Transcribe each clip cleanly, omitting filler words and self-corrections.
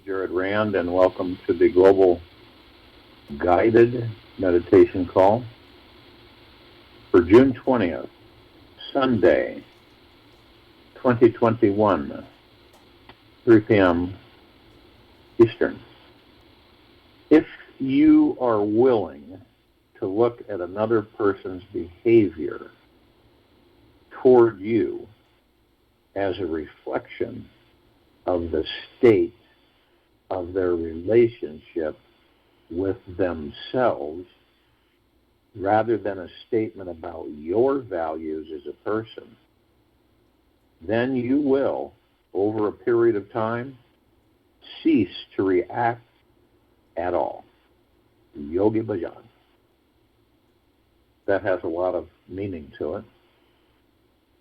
Jared Rand, and welcome to the Global Guided Meditation Call for June 20th, Sunday, 2021, 3 p.m. Eastern. If you are willing to look at another person's behavior toward you as a reflection of the state of their relationship with themselves, rather than a statement about your values as a person, then you will, over a period of time, cease to react at all. Yogi Bhajan. That has a lot of meaning to it.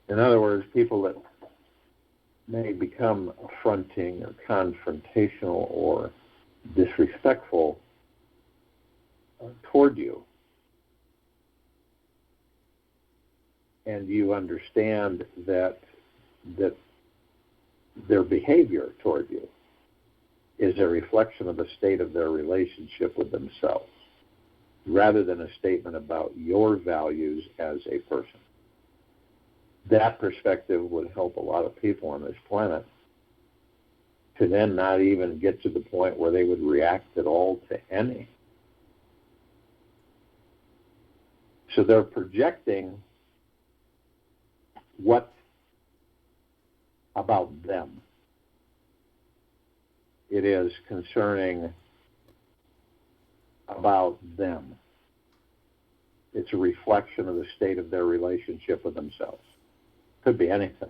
In other words, people that may become affronting or confrontational or disrespectful toward you, and you understand that their behavior toward you is a reflection of the state of their relationship with themselves, rather than a statement about your values as a person. That perspective would help a lot of people on this planet to then not even get to the point where they would react at all to any. So they're projecting what about them it is concerning about them. It's a reflection of the state of their relationship with themselves. Could be anything.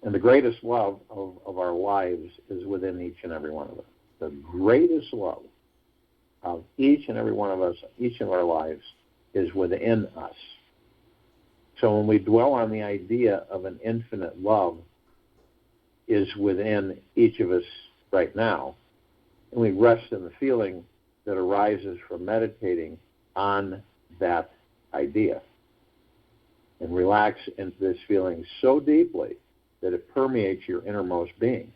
And the greatest love of our lives is within each and every one of us. The greatest love of each and every one of us, each of our lives, is within us. So when we dwell on the idea of an infinite love is within each of us right now, and we rest in the feeling that arises from meditating on that idea, and relax into this feeling so deeply that it permeates your innermost being.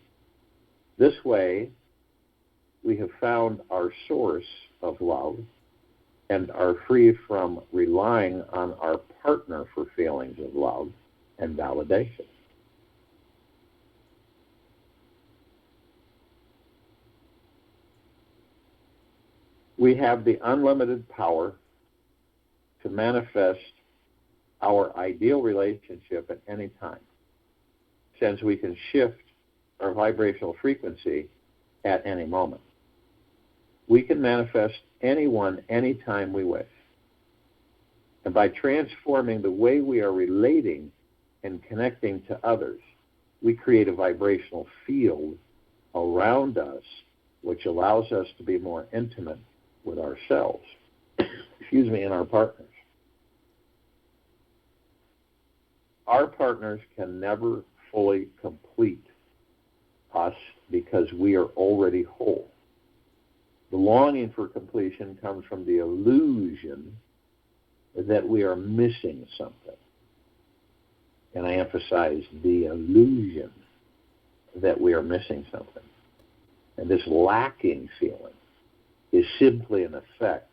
This way, we have found our source of love and are free from relying on our partner for feelings of love and validation. We have the unlimited power to manifest our ideal relationship at any time, since we can shift our vibrational frequency at any moment. We can manifest anyone anytime we wish. And by transforming the way we are relating and connecting to others, we create a vibrational field around us which allows us to be more intimate with ourselves, and our partners. Our partners can never fully complete us because we are already whole. The longing for completion comes from the illusion that we are missing something. And I emphasize the illusion that we are missing something. And this lacking feeling is simply an effect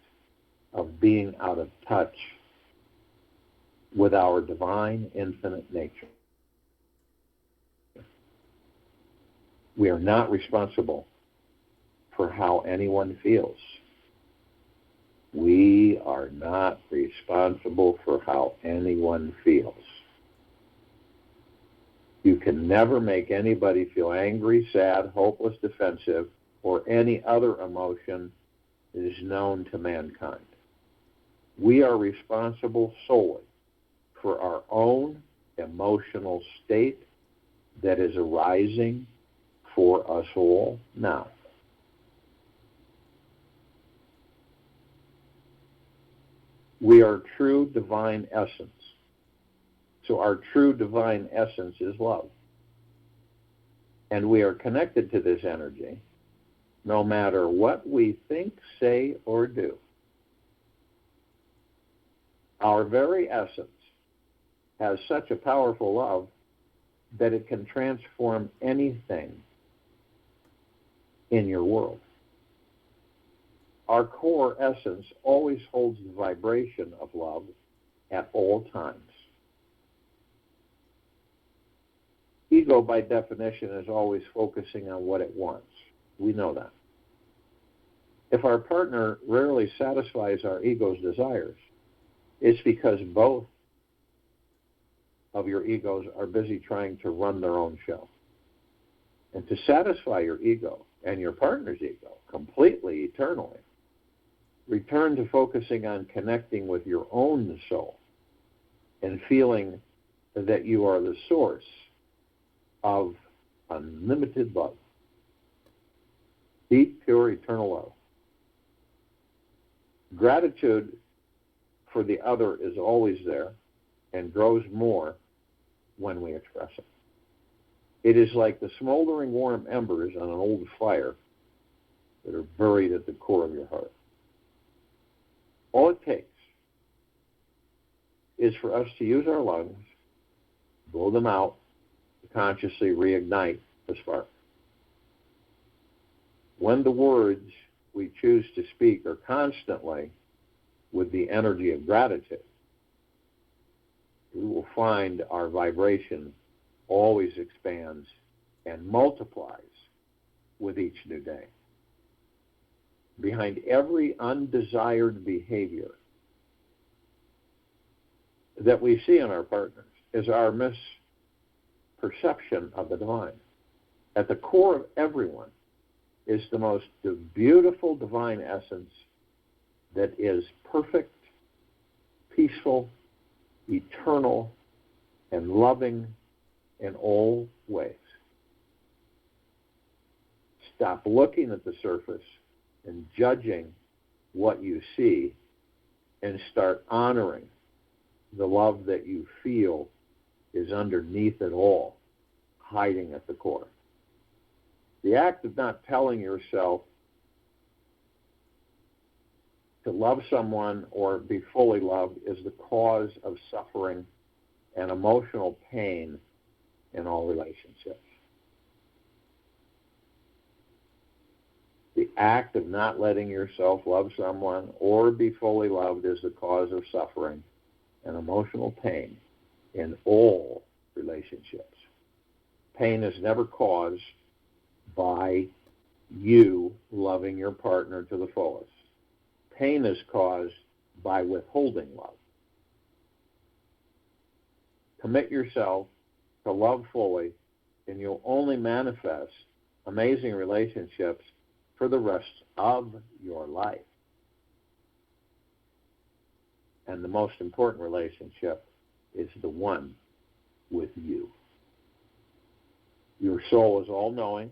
of being out of touch with our divine, infinite nature. We are not responsible for how anyone feels. We are not responsible for how anyone feels. You can never make anybody feel angry, sad, hopeless, defensive, or any other emotion that is known to mankind. We are responsible solely for our own emotional state that is arising for us all now. We are true divine essence. So our true divine essence is love. And we are connected to this energy no matter what we think, say, or do. Our very essence has such a powerful love that it can transform anything in your world. Our core essence always holds the vibration of love at all times. Ego, by definition, is always focusing on what it wants. We know that. If our partner rarely satisfies our ego's desires, it's because both of your egos are busy trying to run their own show. And to satisfy your ego and your partner's ego completely, eternally, return to focusing on connecting with your own soul and feeling that you are the source of unlimited love. Deep, pure, eternal love. Gratitude for the other is always there and grows more when we express it. It is like the smoldering warm embers on an old fire that are buried at the core of your heart. All it takes is for us to use our lungs, blow them out, to consciously reignite the spark. When the words we choose to speak are constantly with the energy of gratitude, we will find our vibration always expands and multiplies with each new day. Behind every undesired behavior that we see in our partners is our misperception of the divine. At the core of everyone is the most beautiful divine essence that is perfect, peaceful, eternal, and loving in all ways. Stop looking at the surface and judging what you see, and start honoring the love that you feel is underneath it all, hiding at the core. The act of not telling yourself to love someone or be fully loved is the cause of suffering and emotional pain in all relationships. The act of not letting yourself love someone or be fully loved is the cause of suffering and emotional pain in all relationships. Pain is never caused by you loving your partner to the fullest. Pain is caused by withholding love. Commit yourself to love fully, and you'll only manifest amazing relationships for the rest of your life. And the most important relationship is the one with you. Your soul is all-knowing,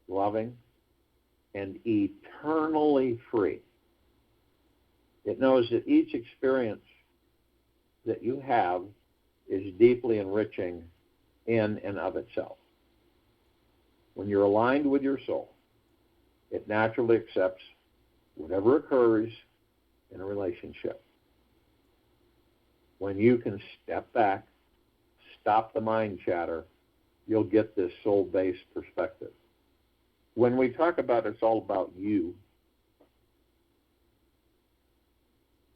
loving, and eternally free. It knows that each experience that you have is deeply enriching in and of itself. When you're aligned with your soul, it naturally accepts whatever occurs in a relationship. When you can step back, stop the mind chatter, you'll get this soul-based perspective. When we talk about it's all about you,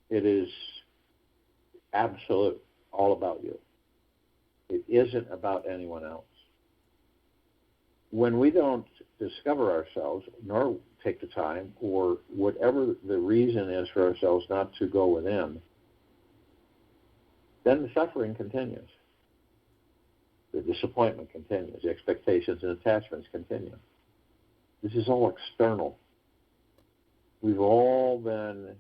it is absolute, all about you. It isn't about anyone else. When we don't discover ourselves, nor take the time, or whatever the reason is for ourselves not to go within, then the suffering continues. The disappointment continues. The expectations and attachments continue. This is all external. We've all been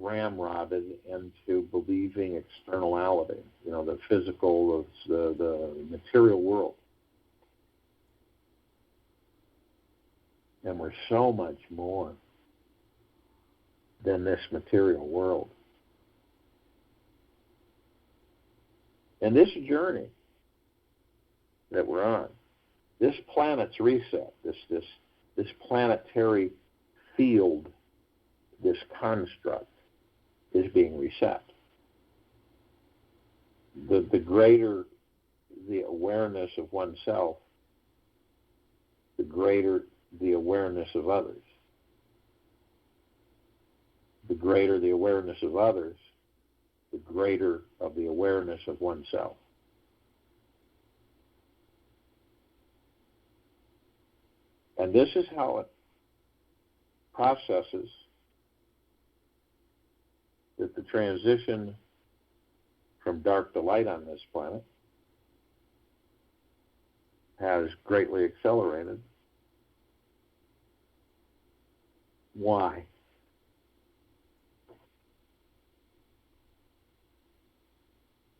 ramrodded into believing externality, the physical, the material world. And we're so much more than this material world. And this journey that we're on, this planet's reset, this planetary field, this construct is being reset. the greater the awareness of oneself, the greater the awareness of others. The greater the awareness of others, the greater of the awareness of oneself. And this is how it processes that the transition from dark to light on this planet has greatly accelerated. Why?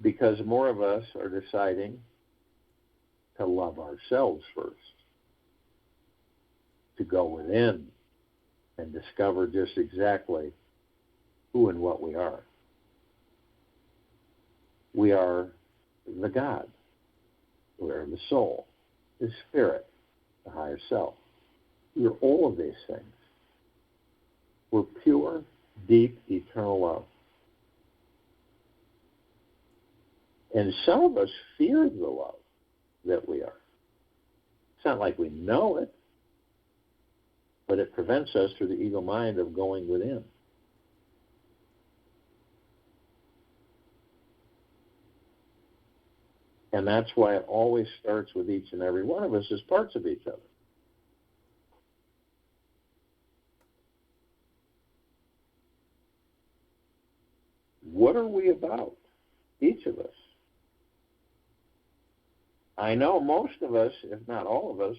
Because more of us are deciding to love ourselves first, to go within and discover just exactly who and what we are. We are the God. We are the soul, the spirit, the higher self. We are all of these things. We're pure, deep, eternal love. And some of us fear the love that we are. It's not like we know it, but it prevents us through the ego mind of going within. And that's why it always starts with each and every one of us as parts of each other. What are we about, each of us? I know most of us, if not all of us,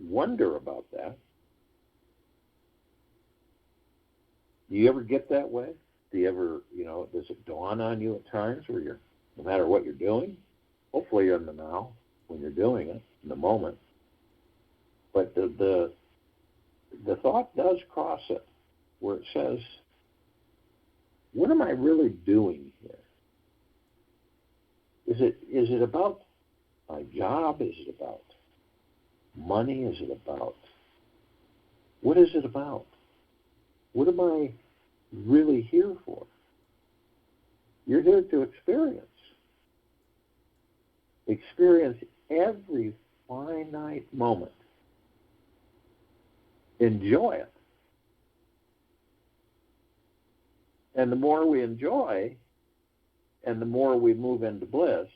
wonder about that. Do you ever get that way? Do you ever, does it dawn on you at times where you're, no matter what you're doing, hopefully you're in the now when you're doing it, in the moment, but the thought does cross it where it says, what am I really doing here? Is it about my job? Is it about money? Is it about, what is it about? What am I really here for? You're here to experience. Experience every finite moment. Enjoy it. And the more we enjoy, and the more we move into bliss,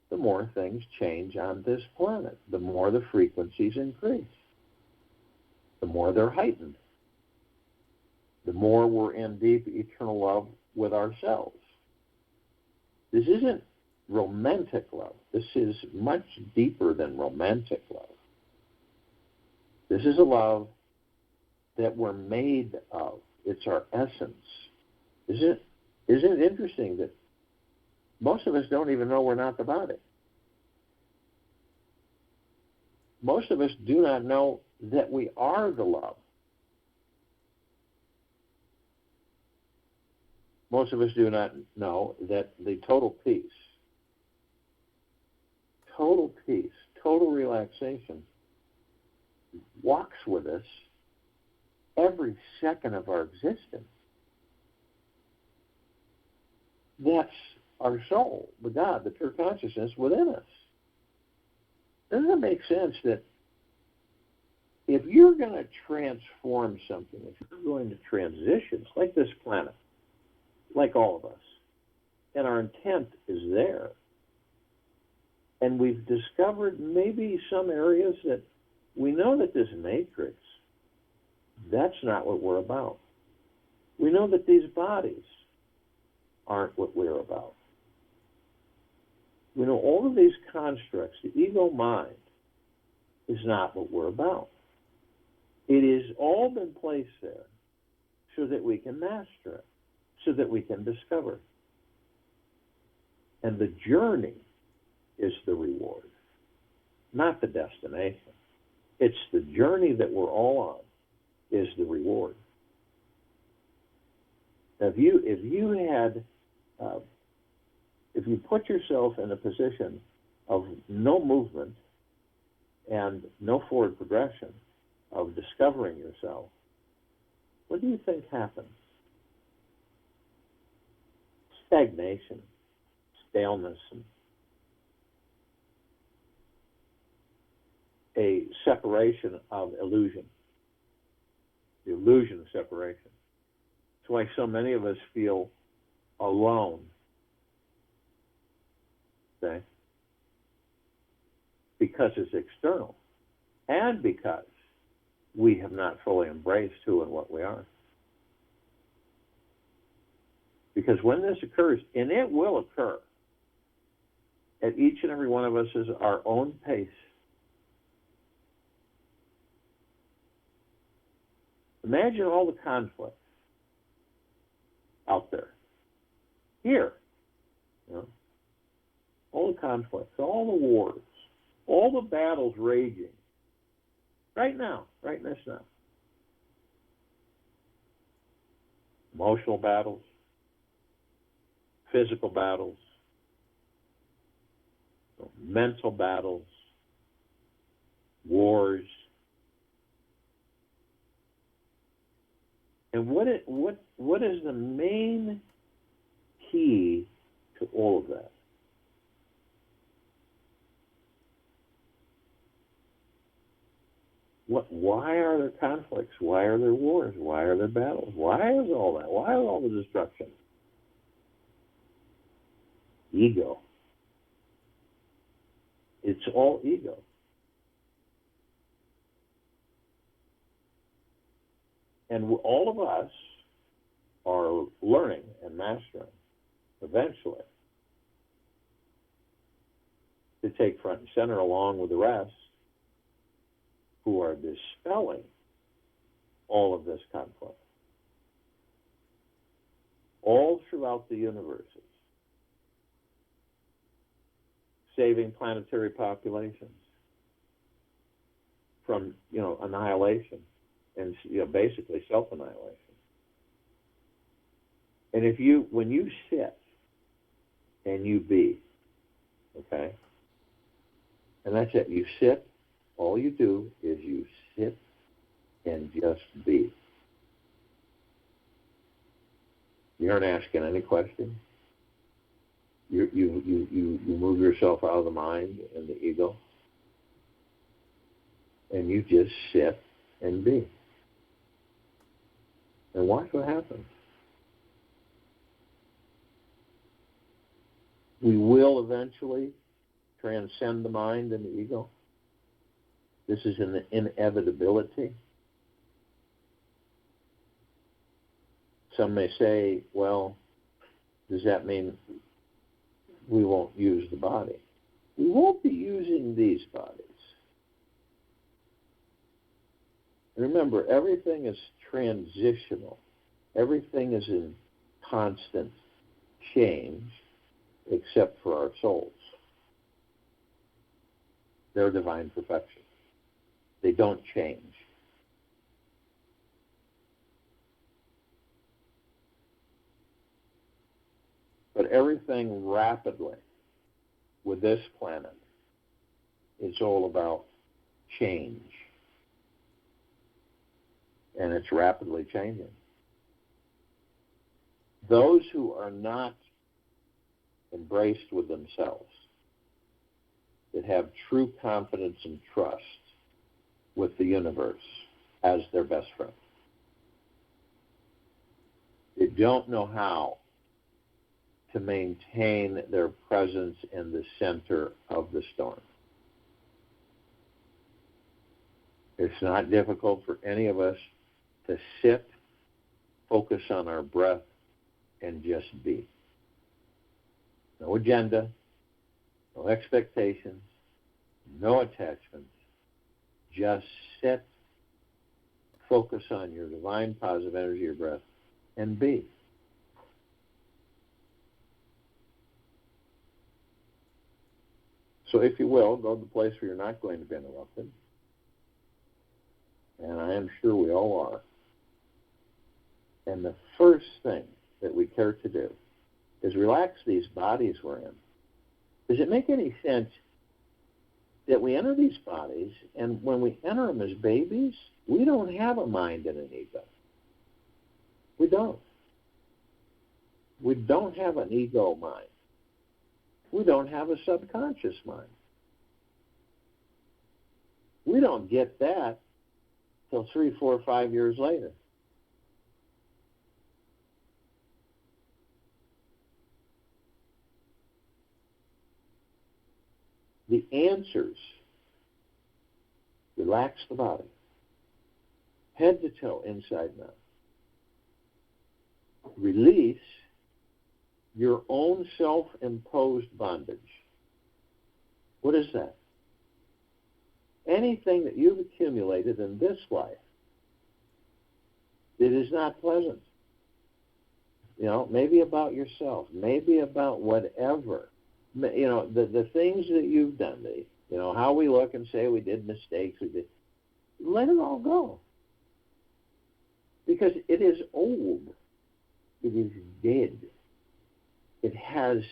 the more things change on this planet. The more the frequencies increase. The more they're heightened. The more we're in deep eternal love with ourselves. This isn't romantic love. This is much deeper than romantic love. This is a love that we're made of. It's our essence. Isn't it interesting that most of us don't even know we're not the body? Most of us do not know that we are the love. Most of us do not know that the total peace, total relaxation walks with us every second of our existence. That's our soul, the God, the pure consciousness within us. Doesn't it make sense that if you're going to transform something, if you're going to transition, like this planet, like all of us, and our intent is there, and we've discovered maybe some areas that we know that this matrix, that's not what we're about. We know that these bodies aren't what we're about. We know all of these constructs, the ego mind, is not what we're about. It has all been placed there so that we can master it, so that we can discover. And the journey is the reward, not the destination. It's the journey that we're all on is the reward. Now, if you put yourself in a position of no movement and no forward progression, of discovering yourself, what do you think happens? Stagnation. staleness, and a separation of illusion, the illusion of separation. That's why so many of us feel alone, okay? Because it's external, and because we have not fully embraced who and what we are. Because when this occurs, and it will occur, at each and every one of us is our own pace. Imagine all the conflicts out there. Here. You know, all the conflicts, all the wars, all the battles raging. Right now, right in this now. Emotional battles, physical battles, mental battles, wars. And what is the main key to all of that? Why are there conflicts? Why are there wars? Why are there battles? Why is all that? Why is all the destruction? Ego. It's all ego. And all of us are learning and mastering, eventually, to take front and center along with the rest who are dispelling all of this conflict. All throughout the universes. Saving planetary populations from, annihilation and, basically self-annihilation. And when you sit and you be, okay, and that's it, you sit, all you do is you sit and just be. You aren't asking any questions. You move yourself out of the mind and the ego, and you just sit and be. And watch what happens. We will eventually transcend the mind and the ego. This is an inevitability. Some may say, well, does that mean we won't use the body? We won't be using these bodies. Remember, everything is transitional. Everything is in constant change except for our souls. They're divine perfection. They don't change. But everything rapidly with this planet is all about change. And it's rapidly changing. Those who are not embraced with themselves, that have true confidence and trust with the universe as their best friend, they don't know how to maintain their presence in the center of the storm. It's not difficult for any of us to sit, focus on our breath, and just be. No agenda, no expectations, no attachments. Just sit, focus on your divine positive energy, your breath, and be. So if you will, go to the place where you're not going to be interrupted. And I am sure we all are. And the first thing that we care to do is relax these bodies we're in. Does it make any sense that we enter these bodies, and when we enter them as babies, we don't have a mind and an ego? We don't. We don't have an ego mind. We don't have a subconscious mind. We don't get that till 3, 4, 5 years later. The answers: relax the body, head to toe, inside and out. Release your own self-imposed bondage. What is that? Anything that you've accumulated in this life that is not pleasant. Maybe about yourself, maybe about whatever. The things that you've done, how we look and say we did mistakes, let it all go. Because it is old. It is dead. It has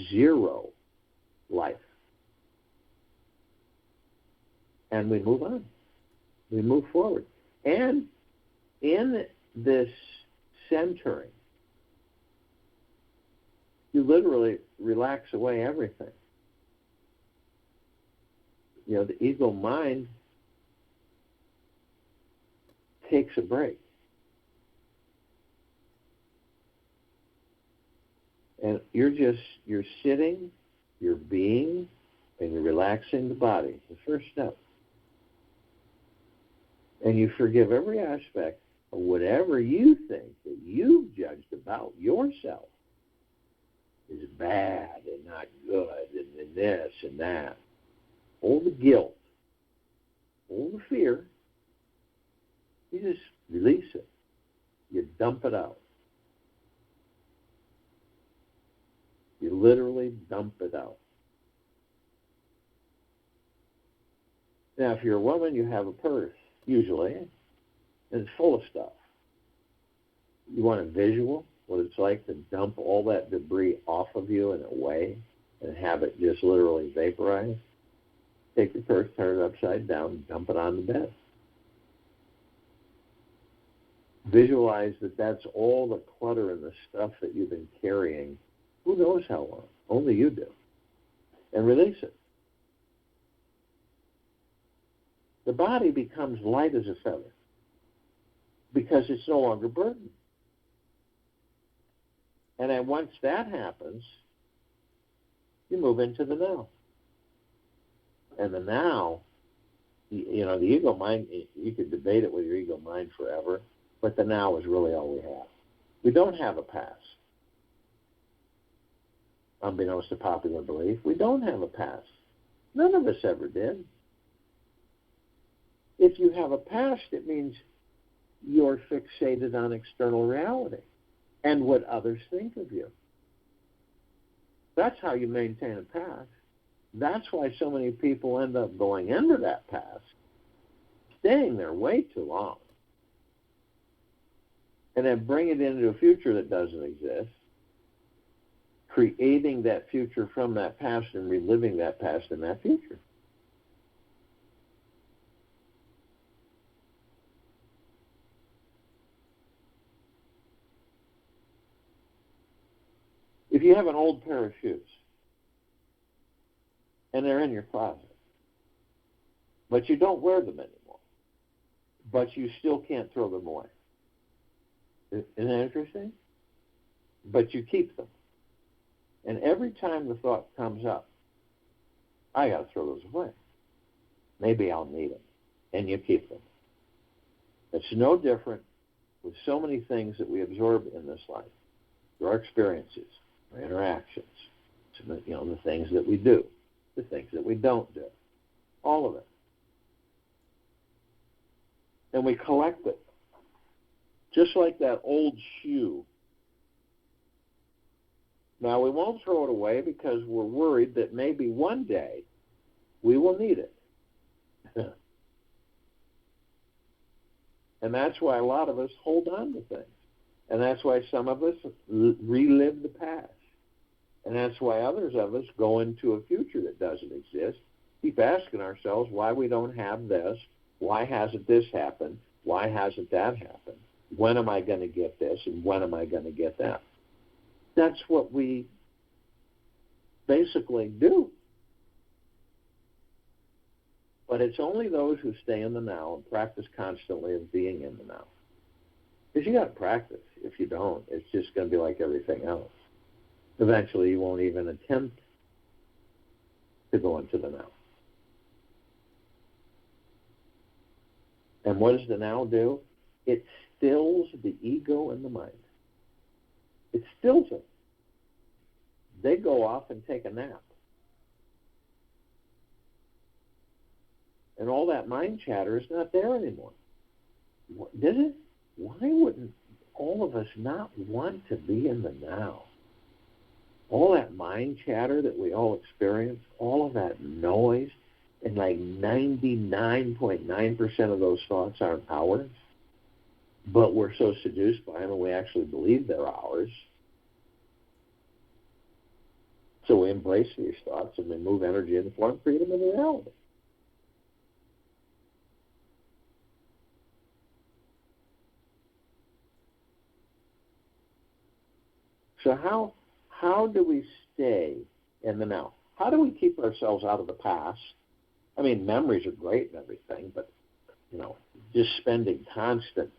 zero life. And we move on. We move forward. And in this centering, you literally relax away everything. The ego mind takes a break. And you're sitting, you're being, and you're relaxing the body. The first step. And you forgive every aspect of whatever you think that you've judged about yourself is bad and not good and this and that. All the guilt, all the fear, you just release it. You dump it out. You literally dump it out. Now, if you're a woman, you have a purse, usually, and it's full of stuff. You want a visual, what it's like to dump all that debris off of you and away and have it just literally vaporize? Take your purse, turn it upside down, and dump it on the bed. Visualize that that's all the clutter and the stuff that you've been carrying. Who knows how long? Only you do. And release it. The body becomes light as a feather because it's no longer burdened. And then once that happens, you move into the now. And the now, the ego mind, you could debate it with your ego mind forever, but the now is really all we have. We don't have a past. Unbeknownst to popular belief, we don't have a past. None of us ever did. If you have a past, it means you're fixated on external reality and what others think of you. That's how you maintain a past. That's why so many people end up going into that past, staying there way too long, and then bring it into a future that doesn't exist, creating that future from that past and reliving that past in that future. If you have an old pair of shoes and they're in your closet, but you don't wear them anymore, but you still can't throw them away. Isn't that interesting? But you keep them. And every time the thought comes up, I got to throw those away. Maybe I'll need them. And you keep them. It's no different with so many things that we absorb in this life. Through our experiences, our interactions, the things that we do, the things that we don't do. All of it. And we collect it. Just like that old shoe. Now, we won't throw it away because we're worried that maybe one day we will need it. And that's why a lot of us hold on to things. And that's why some of us relive the past. And that's why others of us go into a future that doesn't exist, keep asking ourselves why we don't have this, why hasn't this happened, why hasn't that happened, when am I going to get this, and when am I going to get that? That's basically do. But it's only those who stay in the now and practice constantly of being in the now. Because you got to practice. If you don't, it's just going to be like everything else. Eventually, you won't even attempt to go into the now. And what does the now do? It stills the ego and the mind. It stills them. They go off and take a nap. And all that mind chatter is not there anymore. Does it? Why wouldn't all of us not want to be in the now? All that mind chatter that we all experience, all of that noise, and like 99.9% of those thoughts aren't ours, but we're so seduced by them and we actually believe they're ours. So we embrace these thoughts and we move energy in the form, create them into reality. So how do we stay in the now? How do we keep ourselves out of the past? I mean, memories are great and everything, but, just spending constant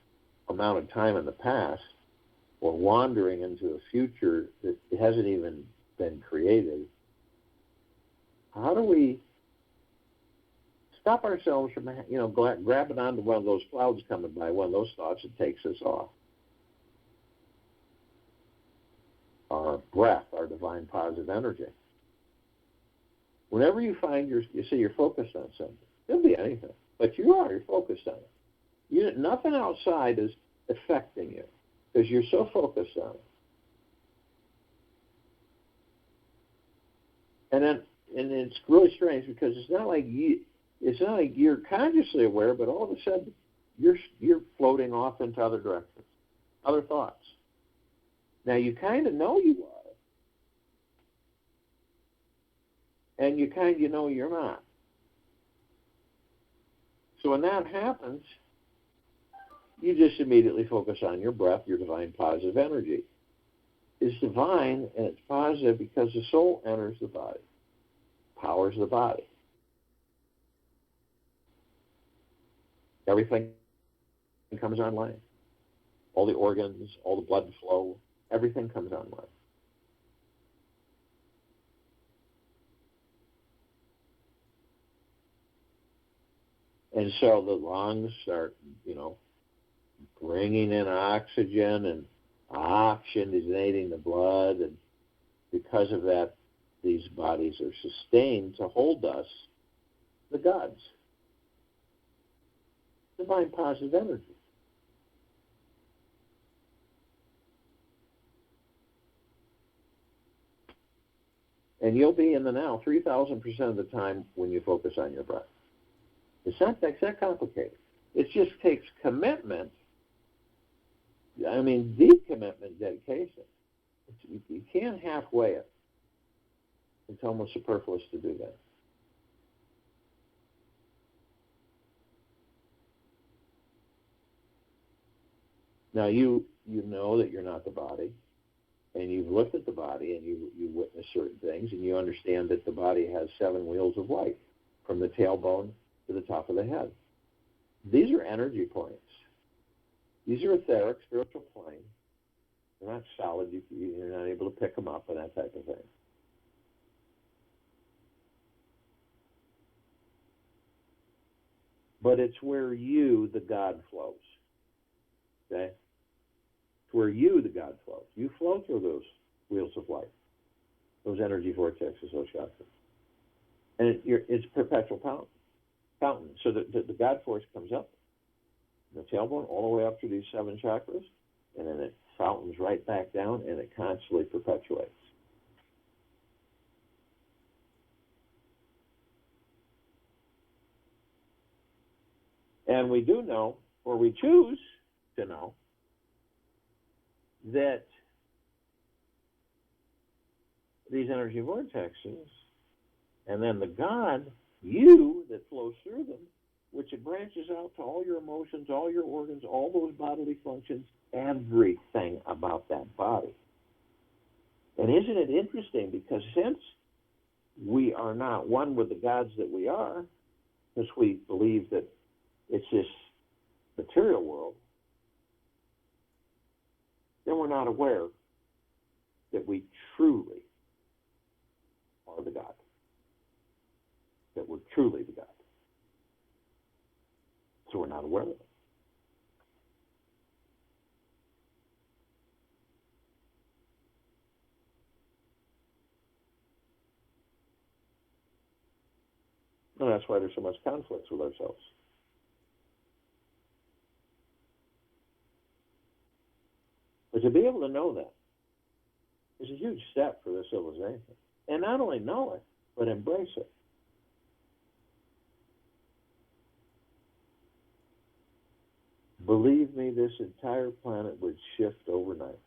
amount of time in the past or wandering into a future that hasn't even been created, how do we stop ourselves from, grabbing onto one of those clouds coming by, one of those thoughts that takes us off? Our breath, our divine positive energy. Whenever you find you say you're focused on something, it'll be anything, but you're focused on it. Nothing outside is affecting you because you're so focused on it. And it's really strange because it's not like you're consciously aware, but all of a sudden you're floating off into other directions, other thoughts. Now, you kind of know you are, and you kind of know you're not. So when that happens, you just immediately focus on your breath, your divine positive energy. It's divine, and it's positive because the soul enters the body, powers the body. Everything comes online. All the organs, all the blood flow, everything comes online. And so the lungs start, bringing in oxygen and oxygenating the blood. And because of that, these bodies are sustained to hold us, the gods. Divine positive energy. And you'll be in the now 3,000% of the time when you focus on your breath. It's not that complicated. It just takes commitment. I mean, deep commitment, dedication. You can't halfway it. It's almost superfluous to do that. Now, you know that you're not the body, and you've looked at the body, and you witness certain things, and you understand that the body has 7 wheels of light, from the tailbone to the top of the head. These are energy points. These are etheric, spiritual planes. They're not solid. You're not able to pick them up and that type of thing. But it's where you, the God, flows. Okay? It's where you, the God, flows. You flow through those wheels of light, those energy vortexes, those chakras. And it's perpetual fountain. So the God force comes up, the tailbone, all the way up through these 7 chakras, and then it fountains right back down, and it constantly perpetuates. And we do know, or we choose to know, that these energy vortexes, and then the God, you, that flows through them, which it branches out to all your emotions, all your organs, all those bodily functions, everything about that body. And isn't it interesting? Because since we are not one with the gods that we are, because we believe that it's this material world, then we're not aware that we truly are the God, that we're truly the God. So we're not aware of it. And that's why there's so much conflict with ourselves. But to be able to know that is a huge step for this civilization. And not only know it, but embrace it. Believe me, this entire planet would shift overnight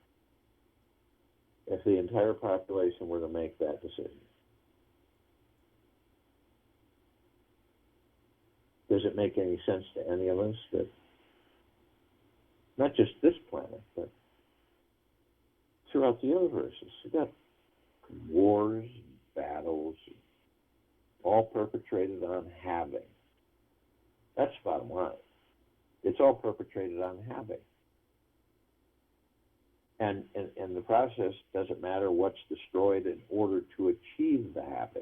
if the entire population were to make that decision. Does it make any sense to any of us that not just this planet, but throughout the universe, you've got wars, battles, all perpetrated on having. That's the bottom line. It's all perpetrated on having. And the process doesn't matter what's destroyed in order to achieve the having.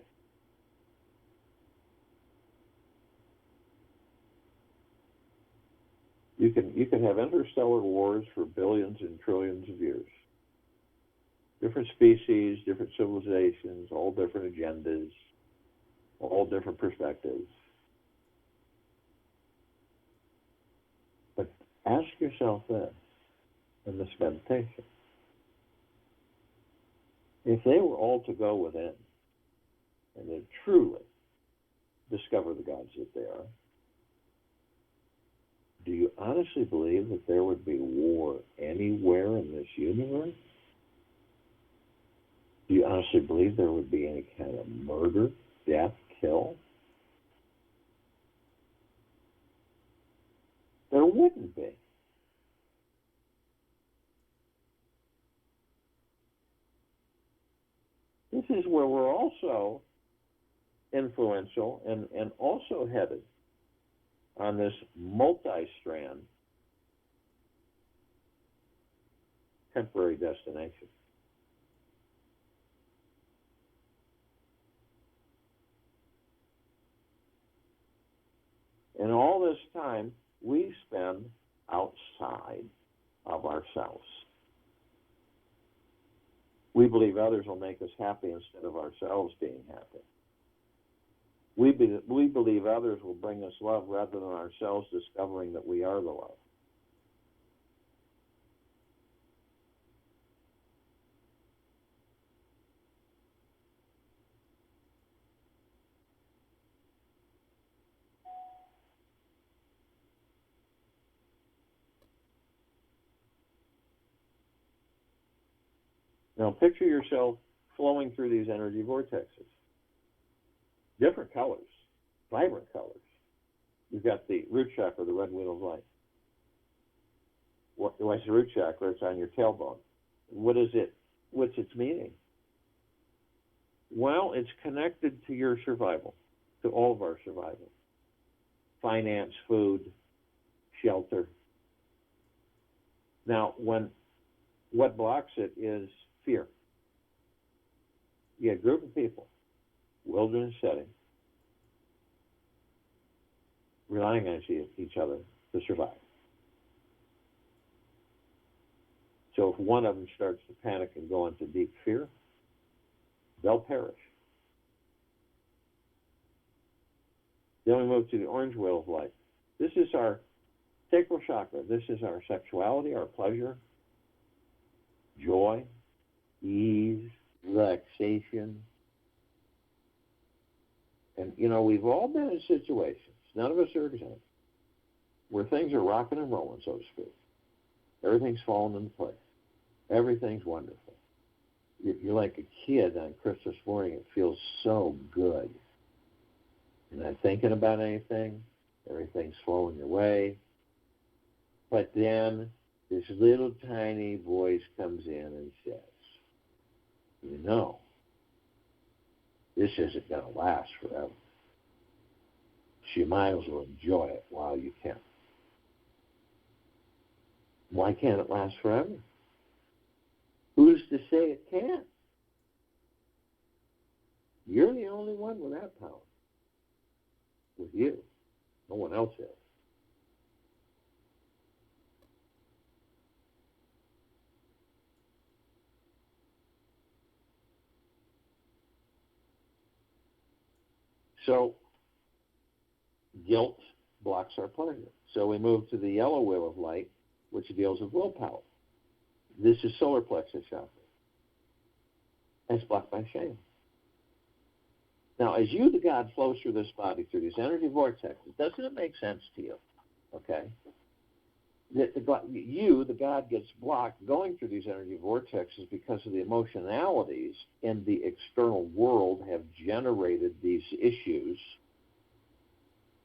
You can have interstellar wars for billions and trillions of years. Different species, different civilizations, all different agendas, all different perspectives. But ask yourself this in this meditation. If they were all to go within and to truly discover the gods that they are, do you honestly believe that there would be war anywhere in this universe? Do you honestly believe there would be any kind of murder, death, kill? There wouldn't be. This is where we're also influential and also headed on this multi-strand temporary destination. And all this time we spend outside of ourselves. We believe others will make us happy instead of ourselves being happy. We believe others will bring us love rather than ourselves discovering that we are the love. Now picture yourself flowing through these energy vortexes. Different colors, vibrant colors. You've got the root chakra, the red wheel of light. What's the root chakra? It's on your tailbone. What is it? What's its meaning? Well, it's connected to your survival, to all of our survival. Finance, food, shelter. Now, what blocks it is fear. You get a group of people, wilderness setting, relying on each other to survive. So if one of them starts to panic and go into deep fear, they'll perish. Then we move to the orange wheel of light. This is our sacral chakra. This is our sexuality, our pleasure, joy, ease, relaxation. And, we've all been in situations, none of us are exempt, where things are rocking and rolling, so to speak. Everything's falling into place. Everything's wonderful. You're like a kid on Christmas morning. It feels so good. You're not thinking about anything. Everything's flowing your way. But then this little tiny voice comes in and says, This isn't going to last forever. So you might as well enjoy it while you can. Why can't it last forever? Who's to say it can't? You're the only one with that power. With you. No one else is. So, guilt blocks our pleasure. So we move to the yellow wheel of light, which deals with willpower. This is solar plexus chakra. And it's blocked by shame. Now, as you, the God, flows through this body, through these energy vortexes, doesn't it make sense to you? Okay? That you, the God, gets blocked going through these energy vortexes because of the emotionalities in the external world have generated these issues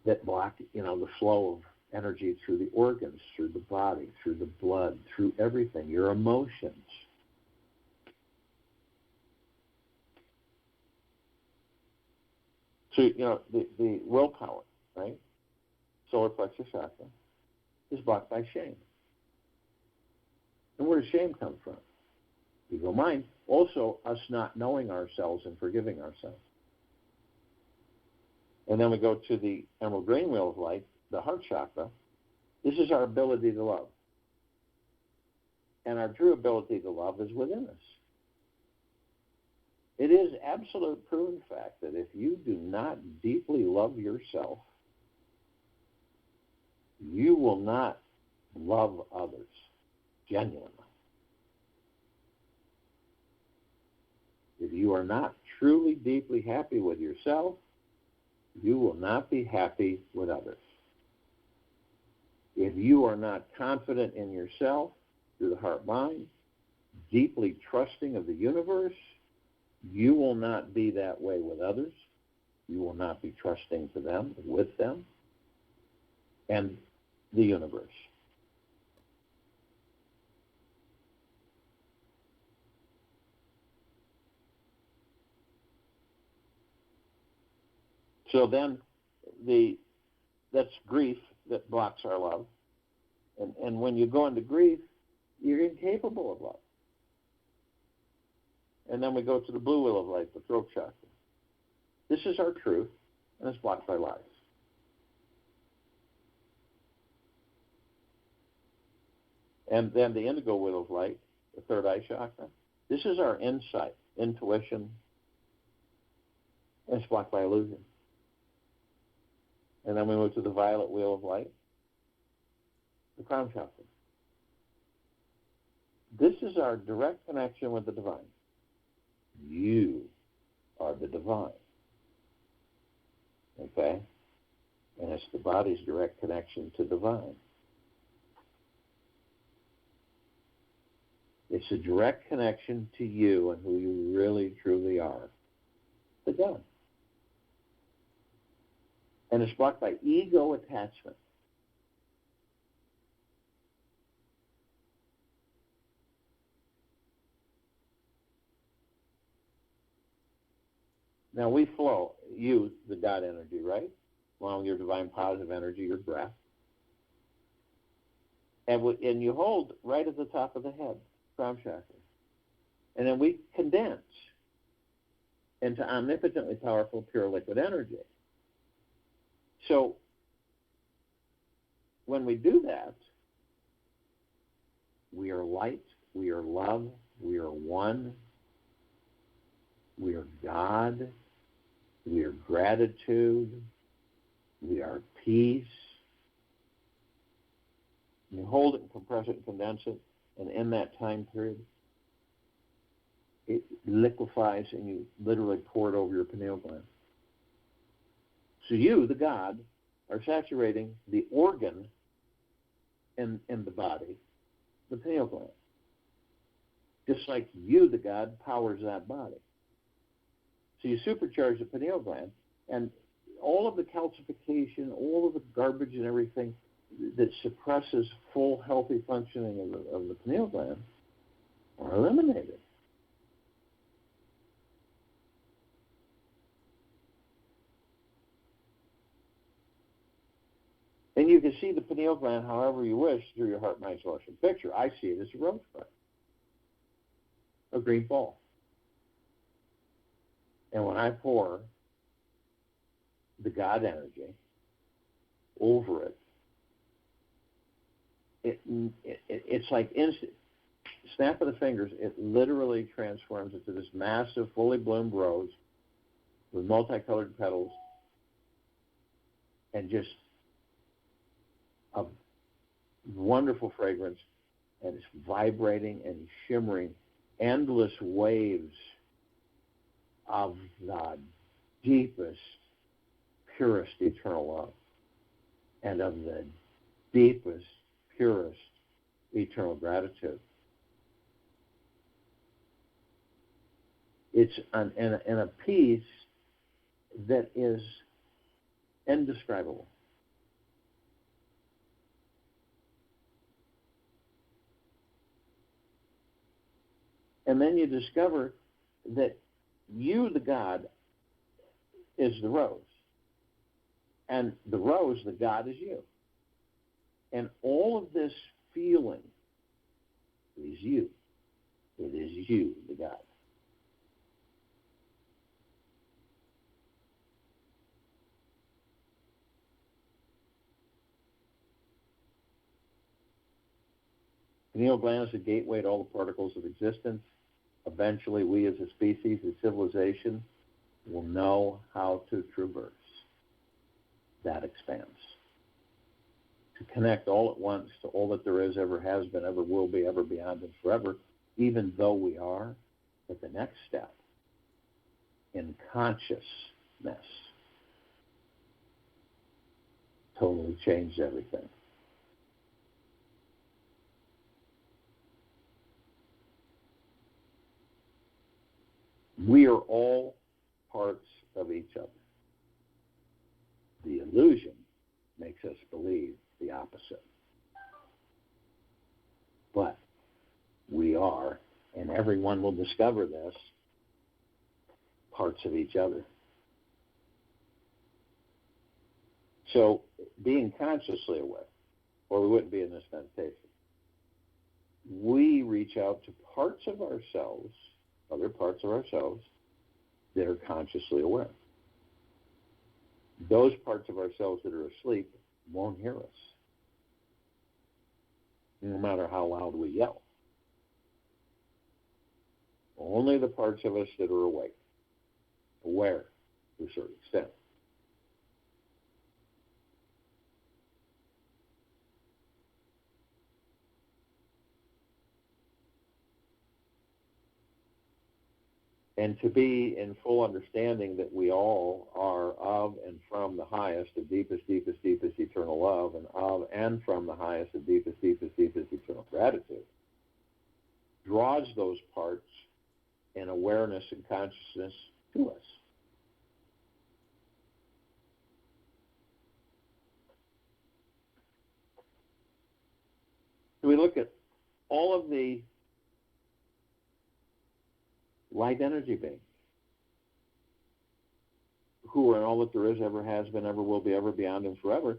that block, the flow of energy through the organs, through the body, through the blood, through everything, your emotions. So, the willpower, right? Solar plexus chakra is blocked by shame. And where does shame come from? Ego mind. Also, us not knowing ourselves and forgiving ourselves. And then we go to the emerald green wheel of light, the heart chakra. This is our ability to love. And our true ability to love is within us. It is absolute proven fact that if you do not deeply love yourself, you will not love others genuinely. If you are not truly, deeply happy with yourself, you will not be happy with others. If you are not confident in yourself through the heart-mind, deeply trusting of the universe, you will not be that way with others. You will not be trusting to them, with them, and the universe. So then that's grief that blocks our love. And when you go into grief, you're incapable of love. And then we go to the blue wheel of light, the throat chakra. This is our truth, and it's blocked by lies. And then the indigo wheel of light, the third eye chakra. This is our insight, intuition, and it's blocked by illusion. And then we move to the violet wheel of light, the crown chakra. This is our direct connection with the divine. You are the divine. Okay? And it's the body's direct connection to divine. It's a direct connection to you and who you really, truly are. The God. And it's blocked by ego attachment. Now we flow, you, the God energy, right? Along with your divine positive energy, your breath. And you hold right at the top of the head, crown chakra. And then we condense into omnipotently powerful, pure liquid energy. So when we do that, we are light, we are love, we are one, we are God, we are gratitude, we are peace. You hold it and compress it and condense it, and in that time period, it liquefies and you literally pour it over your pineal gland. So you, the God, are saturating the organ in the body, the pineal gland. Just like you, the God, powers that body. So you supercharge the pineal gland, and all of the calcification, all of the garbage and everything that suppresses full, healthy functioning of the pineal gland are eliminated. And you can see the pineal gland however you wish through your heart, mind, soul, action picture. I see it as a rosebud, a green ball. And when I pour the God energy over it, it's like instant. Snap of the fingers, it literally transforms into this massive, fully bloomed rose with multicolored petals and just a wonderful fragrance, and it's vibrating and shimmering, endless waves of the deepest, purest eternal love and of the deepest, purest eternal gratitude. It's in a peace that is indescribable. And then you discover that you, the God, is the rose. And the rose, the God, is you. And all of this feeling is you. It is you, the God. Pineal gland is the gateway to all the particles of existence. Eventually, we as a species, as civilization, will know how to traverse that expanse. To connect all at once to all that there is, ever has been, ever will be, ever beyond, and forever, even though we are at the next step in consciousness. Totally changed everything. We are all parts of each other. The illusion makes us believe the opposite. But we are, and everyone will discover this, parts of each other. So being consciously aware, or we wouldn't be in this meditation, we reach out to parts of ourselves, other parts of ourselves, that are consciously aware. Those parts of ourselves that are asleep won't hear us, no matter how loud we yell. Only the parts of us that are awake, aware to a certain extent. And to be in full understanding that we all are of and from the highest, the deepest, deepest, deepest eternal love, and of and from the highest, the deepest, deepest, deepest eternal gratitude, draws those parts in awareness and consciousness to us. So we look at all of the light energy beings who are in all that there is, ever has been, ever will be, ever beyond, and forever,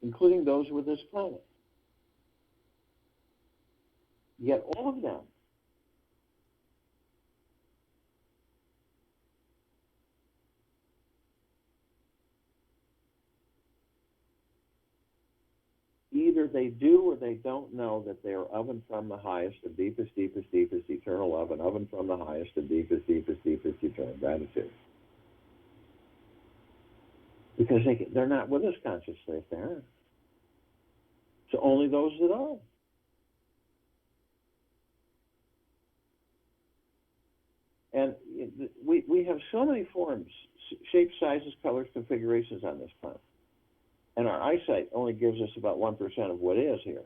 including those with this planet. Yet all of them either they do or they don't know that they are of and from the highest, the deepest, deepest, deepest eternal love, and of and from the highest, the deepest, deepest, deepest eternal gratitude. Because they're not with us consciously if they aren't. So only those that are. And we have so many forms, shapes, sizes, colors, configurations on this planet. And our eyesight only gives us about 1% of what is here.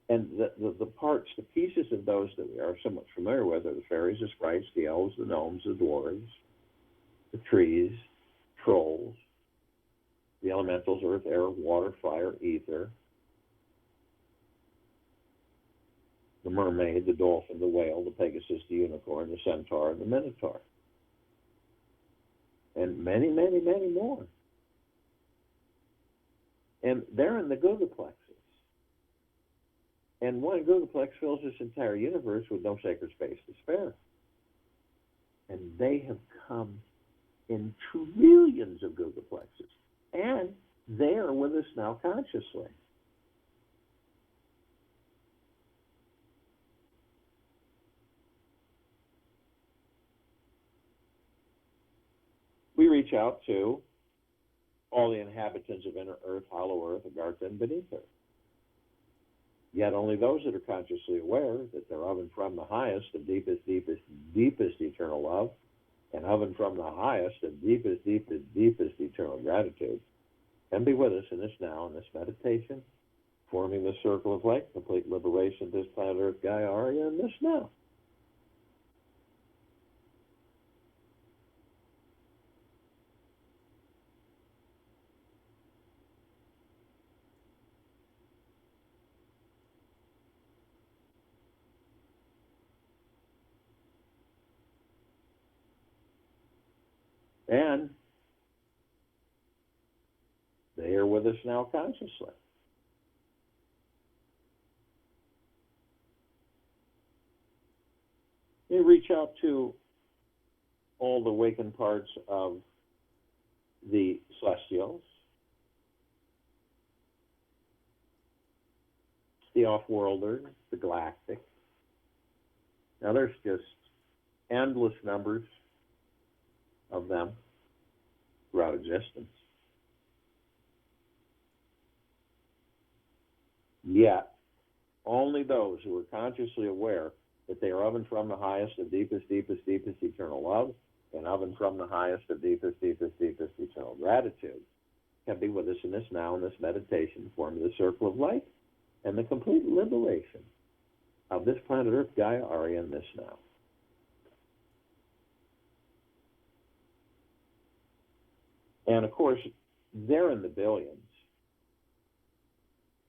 And the parts, the pieces of those that we are somewhat familiar with are the fairies, the sprites, the elves, the gnomes, the dwarves, the trees, trolls, the elementals, earth, air, water, fire, ether, the mermaid, the dolphin, the whale, the pegasus, the unicorn, the centaur, and the minotaur. and many, many, many more. And they're in the Guggenplexes. And one Guggenplex fills this entire universe with no sacred space to spare. And they have come in trillions of Guggenplexes. And they are with us now consciously. We reach out to all the inhabitants of inner earth, hollow earth, Agartha, and beneath earth. Yet only those that are consciously aware that they're of and from the highest and deepest, deepest, deepest eternal love, and of and from the highest and deepest, deepest, deepest eternal gratitude, can be with us in this now, in this meditation, forming the circle of light, complete liberation of this planet Earth, Gaia, Arya, in this now. And they are with us now consciously. You reach out to all the awakened parts of the celestials, the off-worlders, the galactic. Now there's just endless numbers of them throughout existence. Yet, only those who are consciously aware that they are of and from the highest of deepest, deepest, deepest eternal love, and of and from the highest of deepest, deepest, deepest eternal gratitude, can be with us in this now, in this meditation, forming the circle of light, and the complete liberation of this planet Earth, Gaia, Arya, in this now. And of course, they're in the billions.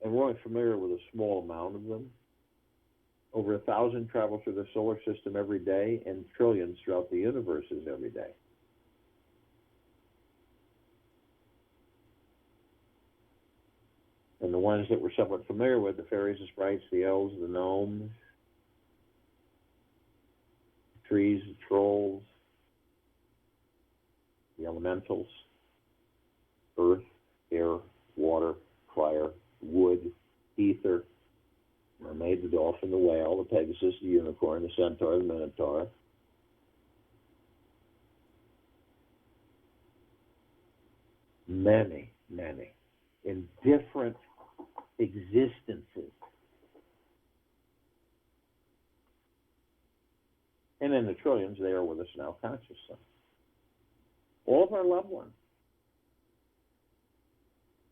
And we're only familiar with a small amount of them. Over 1,000 travel through the solar system every day, and trillions throughout the universes every day. And the ones that we're somewhat familiar with, the fairies, the sprites, the elves, the gnomes, the trees, the trolls, the elementals, earth, air, water, fire, wood, ether, mermaid, the dolphin, the whale, the pegasus, the unicorn, the centaur, the minotaur. Many, many, in different existences. And in the trillions, they are with us now consciously. All of our loved ones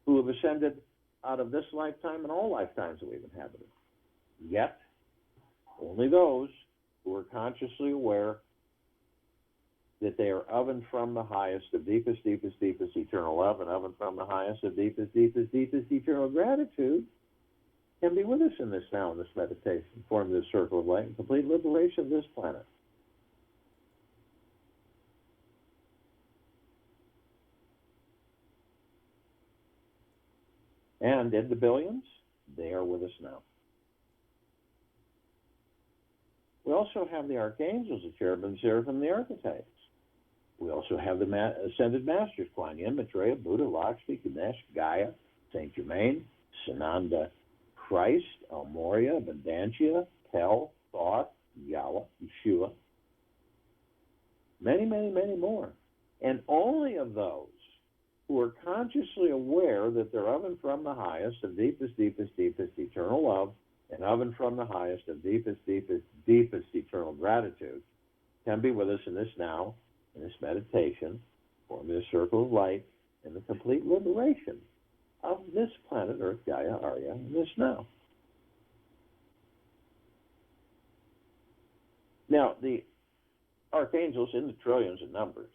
who have ascended out of this lifetime and all lifetimes that we've inhabited. Yet, only those who are consciously aware that they are of and from the highest of deepest, deepest, deepest eternal love, and of and from the highest of deepest, deepest, deepest eternal gratitude, can be with us in this now, in this meditation, forming this circle of light and complete liberation of this planet. And in the billions, they are with us now. We also have the Archangels, the cherubim, seraphim, the archetypes. We also have the ascended masters, Kuan Yin, Maitreya, Buddha, Lakshmi, Ganesh, Gaia, Saint Germain, Sananda, Christ, El Morya, Abundantia, Pel, Thoth, Yahweh, Yeshua. Many, many, many more. And only of those who are consciously aware that they're of and from the highest of deepest, deepest, deepest eternal love, and of and from the highest of deepest, deepest, deepest eternal gratitude, can be with us in this now, in this meditation, forming a circle of light, and the complete liberation of this planet, Earth, Gaia, Arya, in this now. Now, the archangels, in the trillions of numbers,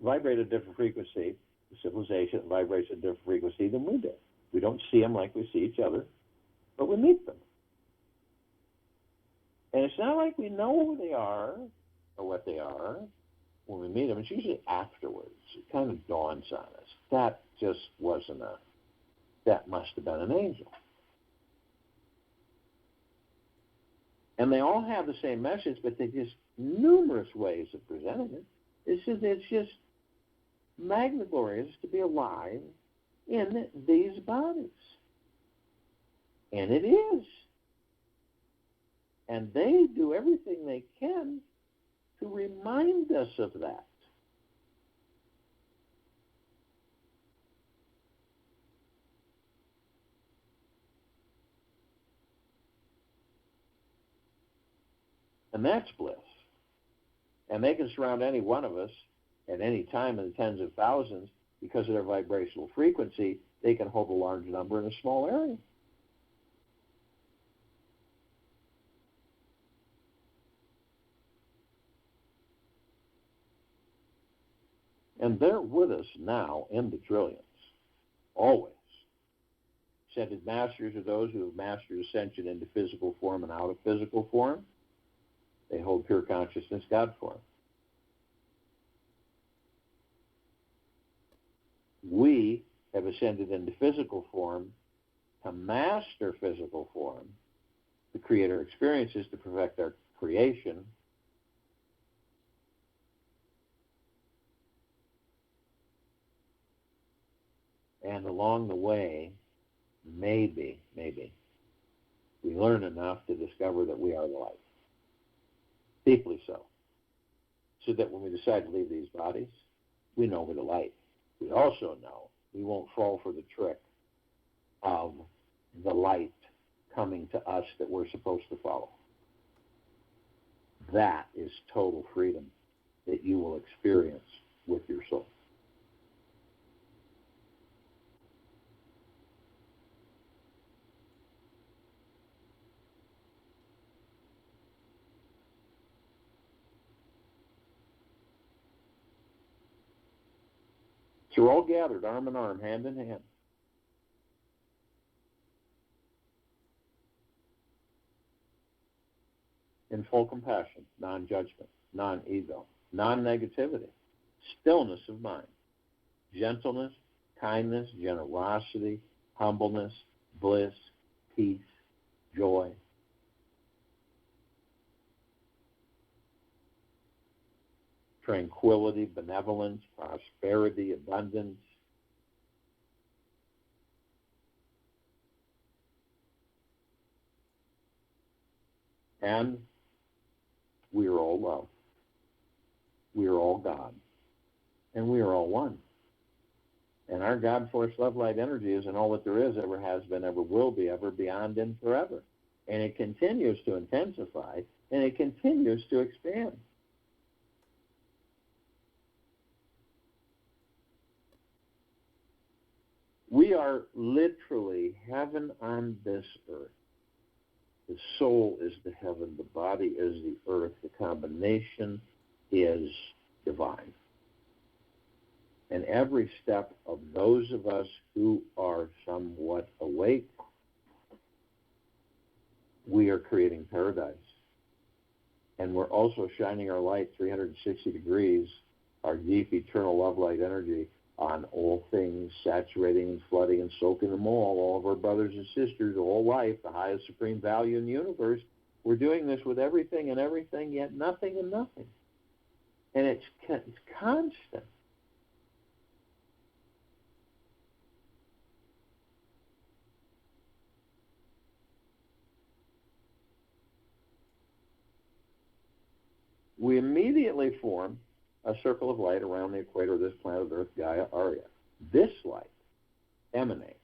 vibrate at a different frequency. The civilization vibrates at a different frequency than we do. We don't see them like we see each other, but we meet them. And it's not like we know who they are or what they are. when we meet them, it's usually afterwards. It kind of dawns on us. That just wasn't that must have been an angel. And they all have the same message, but they just numerous ways of presenting it. It's just magna glorious to be alive in these bodies. And it is. And they do everything they can to remind us of that. And that's bliss. And they can surround any one of us at any time in the tens of thousands because of their vibrational frequency. They can hold a large number in a small area. And they're with us now in the trillions, always. Ascended masters are those who have mastered ascension into physical form and out of physical form. They hold pure consciousness, God form. We have ascended into physical form to master physical form, to create our experiences, to perfect our creation. And along the way, maybe, we learn enough to discover that we are the light. Deeply so. So that when we decide to leave these bodies, we know we're the light. We also know we won't fall for the trick of the light coming to us that we're supposed to follow. That is total freedom that you will experience with your soul. So we're all gathered arm in arm, hand in hand. In full compassion, non-judgment, non-ego, non-negativity, stillness of mind, gentleness, kindness, generosity, humbleness, bliss, peace, joy. Tranquility, benevolence, prosperity, abundance. And we are all love. We are all God. And we are all one. And our God force love light energy isn't all that there is, ever has been, ever will be, ever beyond and forever. And it continues to intensify, and it continues to expand. We are literally heaven on this earth. The soul is the heaven, the body is the earth. The combination is divine. And every step of those of us who are somewhat awake, we are creating paradise. And we're also shining our light 360 degrees, our deep eternal love light energy, on all things, saturating and flooding and soaking them all of our brothers and sisters, all life, the highest supreme value in the universe. We're doing this with everything and everything, yet nothing and nothing. And it's constant. We immediately form a circle of light around the equator of this planet Earth, Gaia, Arya. This light emanates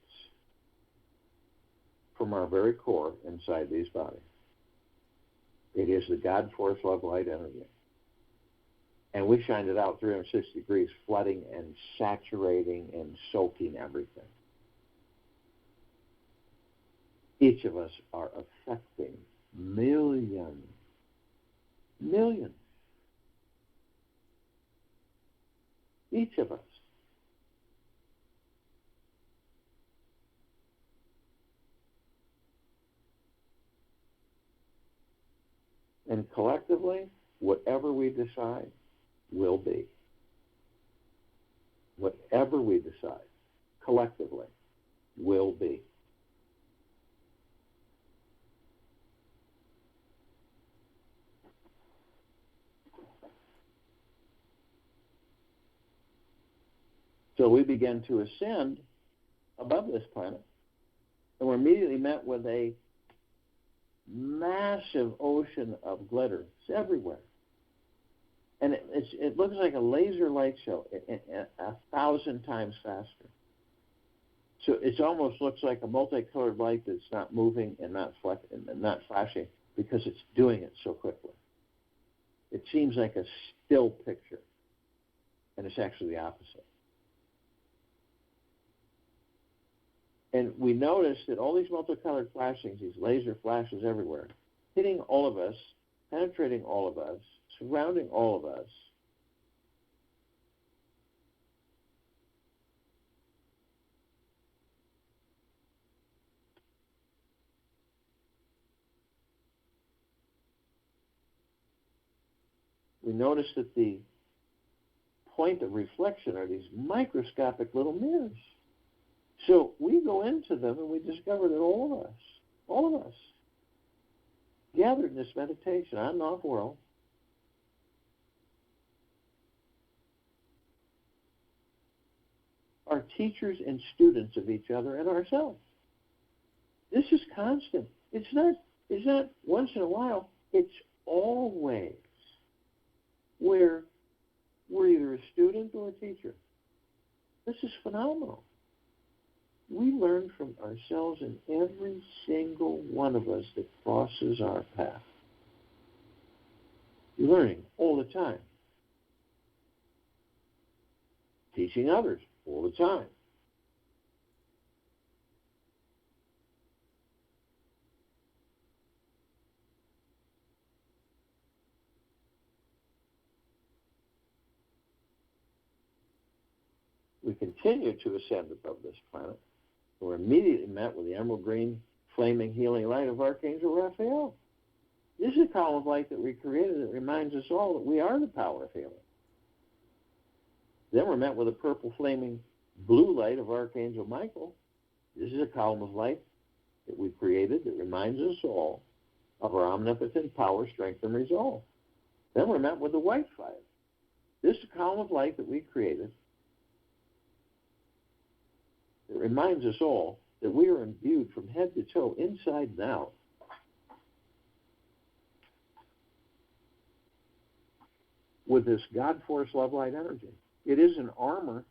from our very core inside these bodies. It is the God force love light energy. And we shine it out 360 degrees, flooding and saturating and soaking everything. Each of us are affecting millions. Each of us. And collectively, whatever we decide, will be. Whatever we decide, collectively, will be. So we begin to ascend above this planet, and we're immediately met with a massive ocean of glitter. It's everywhere. And it looks like a laser light show, 1,000 times faster. So it almost looks like a multicolored light that's not moving and not flashing because it's doing it so quickly. It seems like a still picture, and it's actually the opposite. And we notice that all these multicolored flashings, these laser flashes everywhere, hitting all of us, penetrating all of us, surrounding all of us. We notice that the point of reflection are these microscopic little mirrors. So we go into them and we discover that all of us, gathered in this meditation on and off world, are teachers and students of each other and ourselves. This is constant. It's not once in a while, it's always where we're either a student or a teacher. This is phenomenal. We learn from ourselves in every single one of us that crosses our path. We're learning all the time. Teaching others all the time. We continue to ascend above this planet. We're immediately met with the emerald green, flaming, healing light of Archangel Raphael. This is a column of light that we created that reminds us all that we are the power of healing. Then we're met with a purple, flaming, blue light of Archangel Michael. This is a column of light that we created that reminds us all of our omnipotent power, strength, and resolve. Then we're met with the white fire. This is a column of light that we created that reminds us all that we are imbued from head to toe, inside and out, with this God force, love, light energy. It is an armor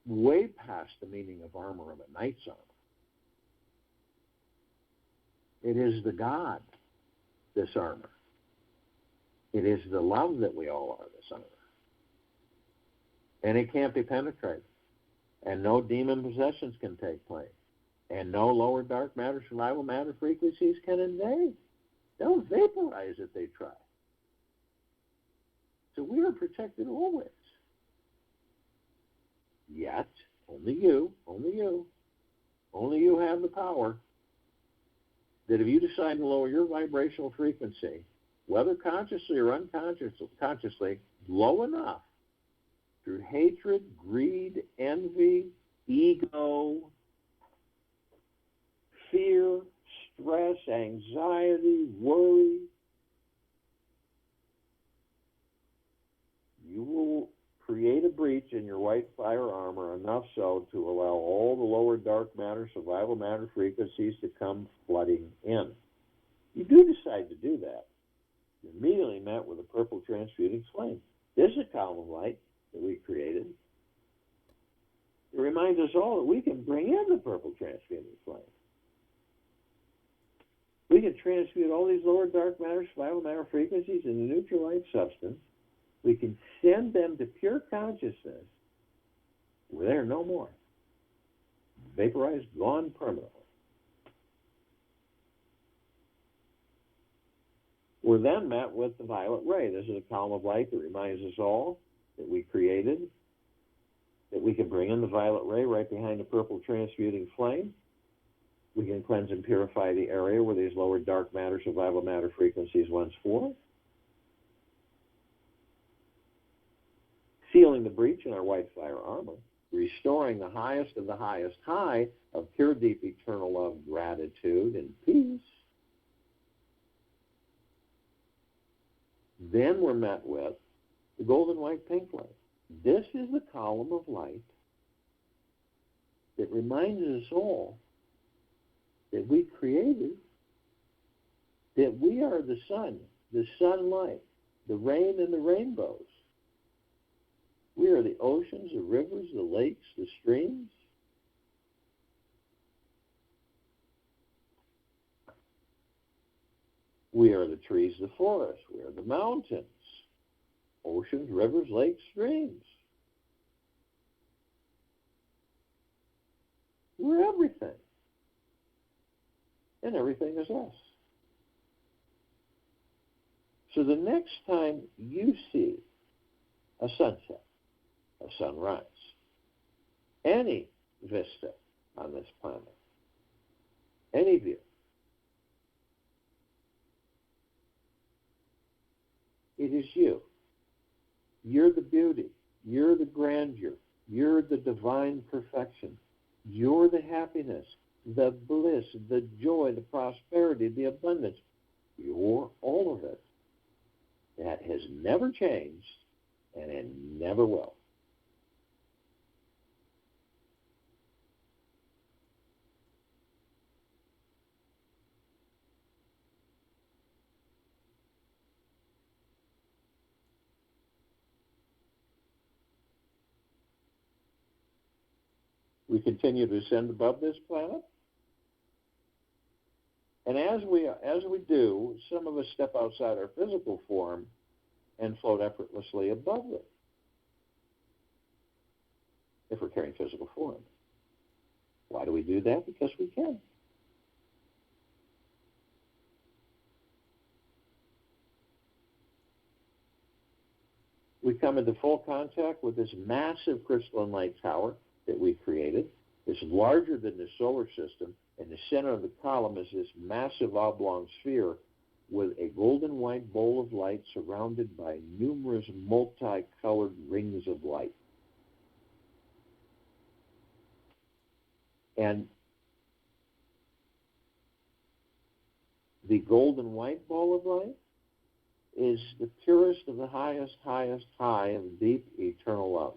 way past the meaning of armor of a knight's armor. It is the God, this armor. It is the love that we all are, this armor. And it can't be penetrated. And no demon possessions can take place. And no lower dark matter, survival matter frequencies can invade. They'll vaporize if they try. So we are protected always. Yet, only you have the power that if you decide to lower your vibrational frequency, whether consciously or unconsciously, low enough, through hatred, greed, envy, ego, fear, stress, anxiety, worry, you will create a breach in your white fire armor enough so to allow all the lower dark matter, survival matter frequencies to come flooding in. You do decide to do that. You're immediately met with a purple transmuting flame. This is a column of light that we created. It reminds us all that we can bring in the purple transmuting flame. We can transmute all these lower dark matter, survival matter frequencies into neutral light substance. We can send them to pure consciousness where they're no more. Vaporized, gone permanently. We're then met with the violet ray. This is a column of light that reminds us all that we created, that we can bring in the violet ray right behind the purple transmuting flame. We can cleanse and purify the area where these lower dark matter, survival matter frequencies once were. breach in our white fire armor, restoring the highest of the highest high of pure, deep, eternal love, gratitude, and peace. Then we're met with the golden white pink light. This is the column of light that reminds us all that we created, that we are the sun, the sunlight, the rain and the rainbows. We are the oceans, the rivers, the lakes, the streams. We are the trees, the forests. We are the mountains, oceans, rivers, lakes, streams. We're everything. And everything is us. So the next time you see a sunset, a sunrise, any vista on this planet, any view, it is you. You're the beauty. You're the grandeur. You're the divine perfection. You're the happiness, the bliss, the joy, the prosperity, the abundance. You're all of it. That has never changed, and it never will. We continue to ascend above this planet. And as we do, some of us step outside our physical form and float effortlessly above it, if we're carrying physical form. Why do we do that? Because we can. We come into full contact with this massive crystalline light tower that we created. It's larger than the solar system. In the center of the column is this massive oblong sphere with a golden white bowl of light surrounded by numerous multicolored rings of light. And the golden white ball of light is the purest of the highest high of deep eternal love.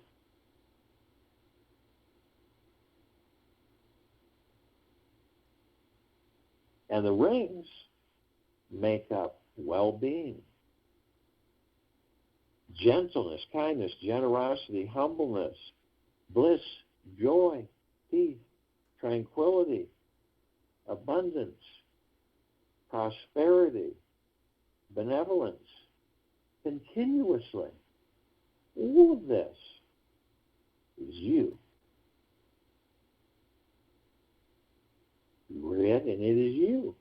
And the rings make up well-being, gentleness, kindness, generosity, humbleness, bliss, joy, peace, tranquility, abundance, prosperity, benevolence, continuously. All of this is you. You're it, and it is you.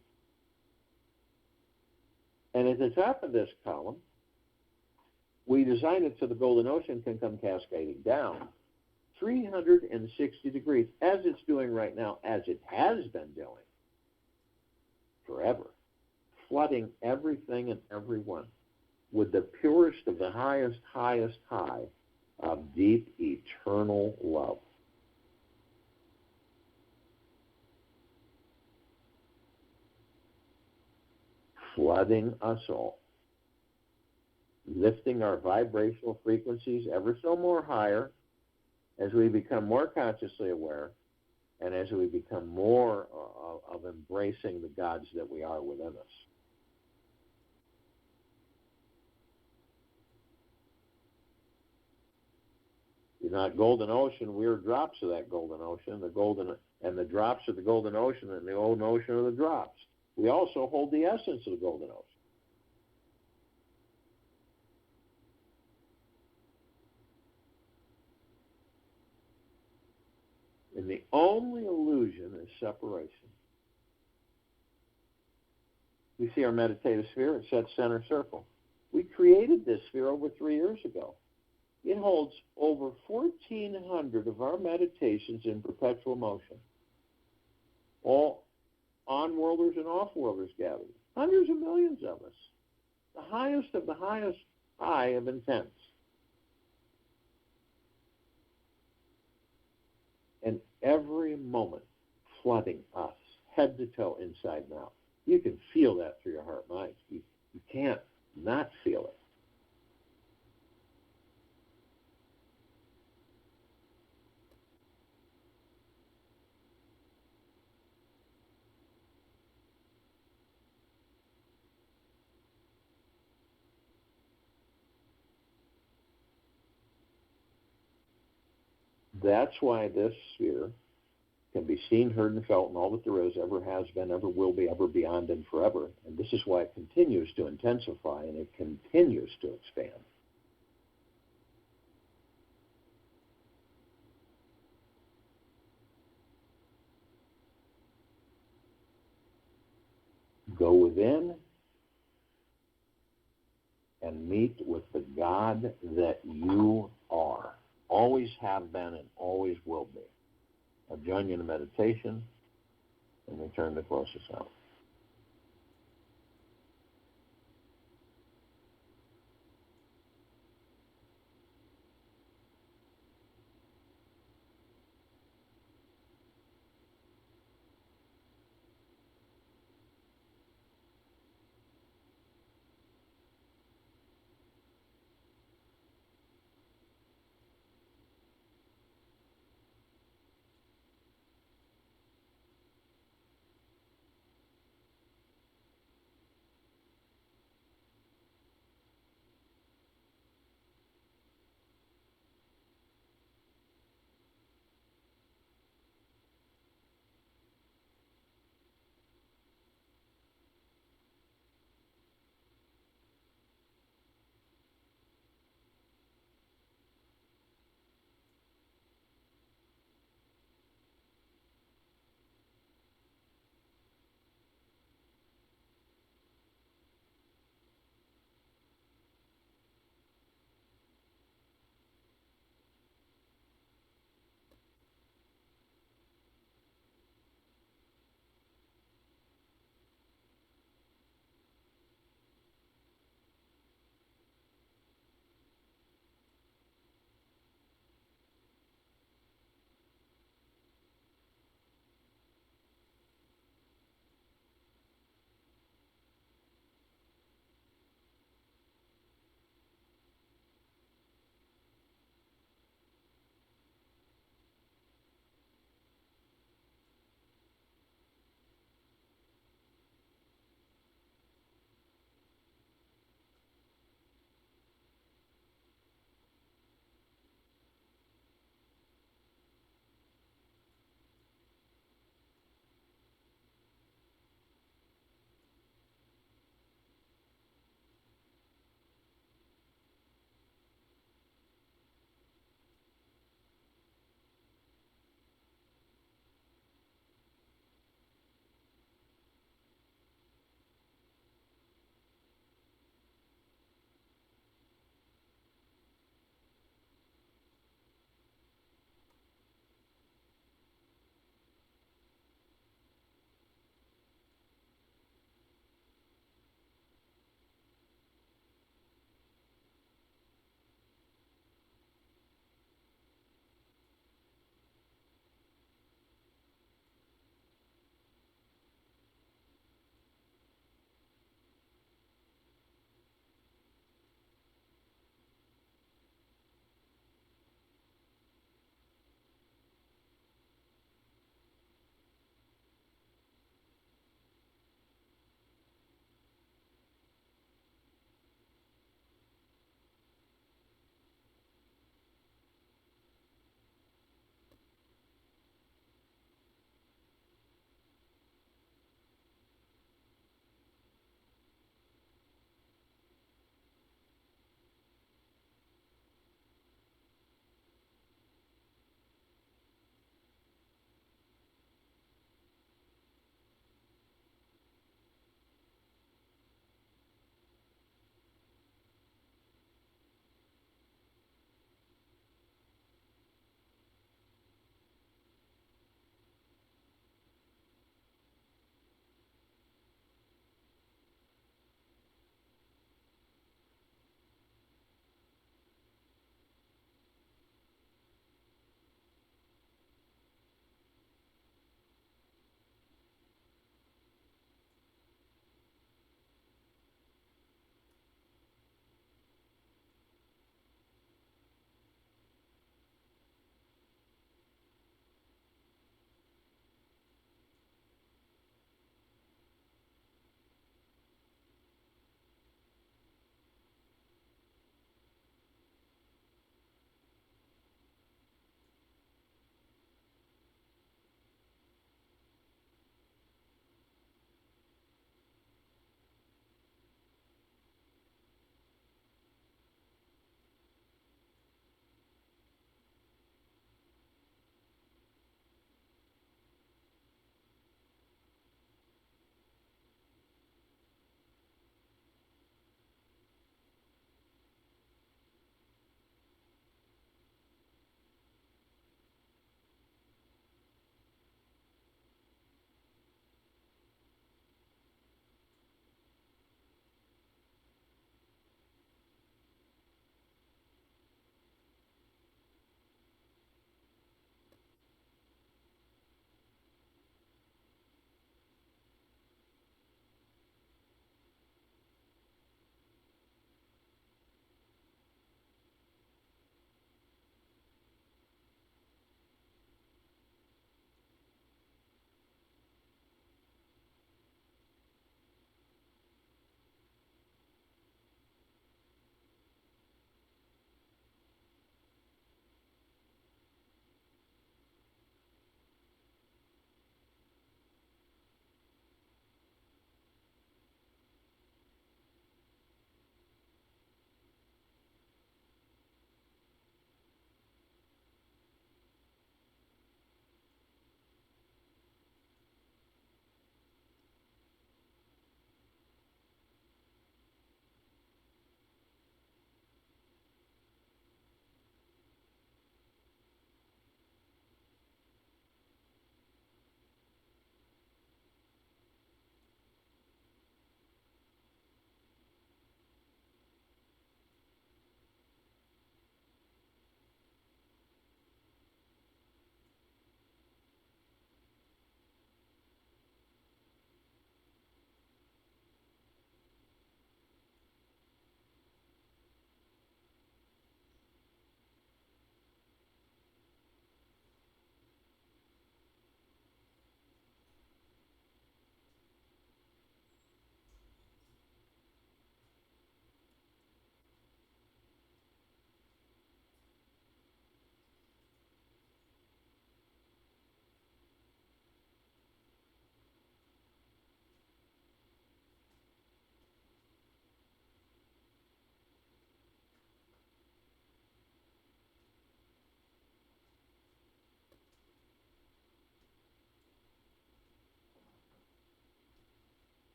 And at the top of this column, we designed it so the golden ocean can come cascading down 360 degrees, as it's doing right now, as it has been doing forever, flooding everything and everyone with the purest of the highest high of deep eternal love. Flooding us all, lifting our vibrational frequencies ever so more higher as we become more consciously aware and as we become more of embracing the gods that we are within us. You're not golden ocean, we're drops of that golden ocean, the drops of the golden ocean and the golden ocean are the drops. We also hold the essence of the golden ocean. And the only illusion is separation. We see our meditative sphere, it sets center circle. We created this sphere over 3 years ago. It holds over 1,400 of our meditations in perpetual motion. All on-worlders and off-worlders gathered. Hundreds of millions of us. The highest of the highest high of intense. every moment flooding us, head to toe, inside and out. You can feel that through your heart and mind. You can't not feel it. That's why this sphere can be seen, heard, and felt in all that there is, ever has been, ever will be, ever beyond, and forever. And this is why it continues to intensify and it continues to expand. Go within and meet with the God that you are, always have been and always will be. I'll join you in a meditation and return to close us out.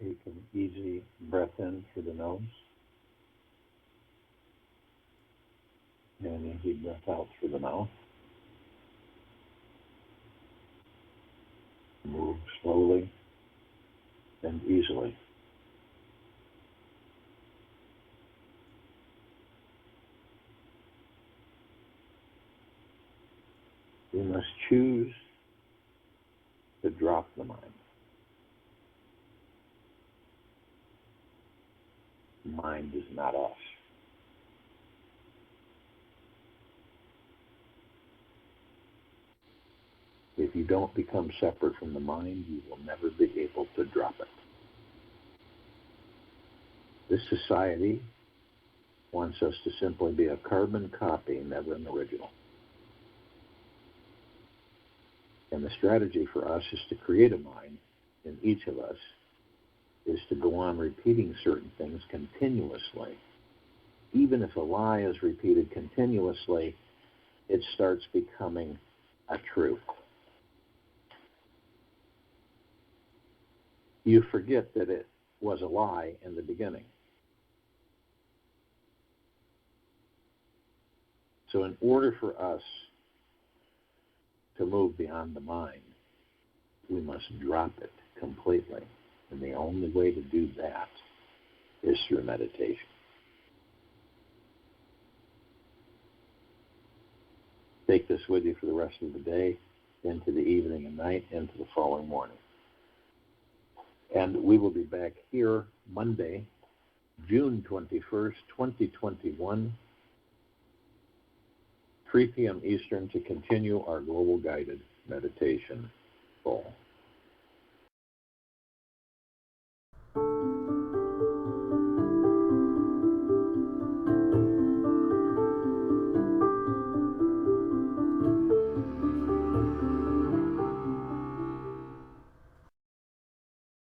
Take an easy breath in through the nose and an easy breath out through the mouth. Move slowly and easily. We must choose to drop the mind. Mind is not us. If you don't become separate from the mind, you will never be able to drop it. This society wants us to simply be a carbon copy, never an original. And the strategy for us is to create a mind in each of us, is to go on repeating certain things continuously. Even if a lie is repeated continuously, it starts becoming a truth. You forget that it was a lie in the beginning. So in order for us to move beyond the mind, we must drop it completely. And the only way to do that is through meditation. Take this with you for the rest of the day, into the evening and night, into the following morning. And we will be back here Monday, June 21st, 2021, 3 p.m. Eastern, to continue our global guided meditation call.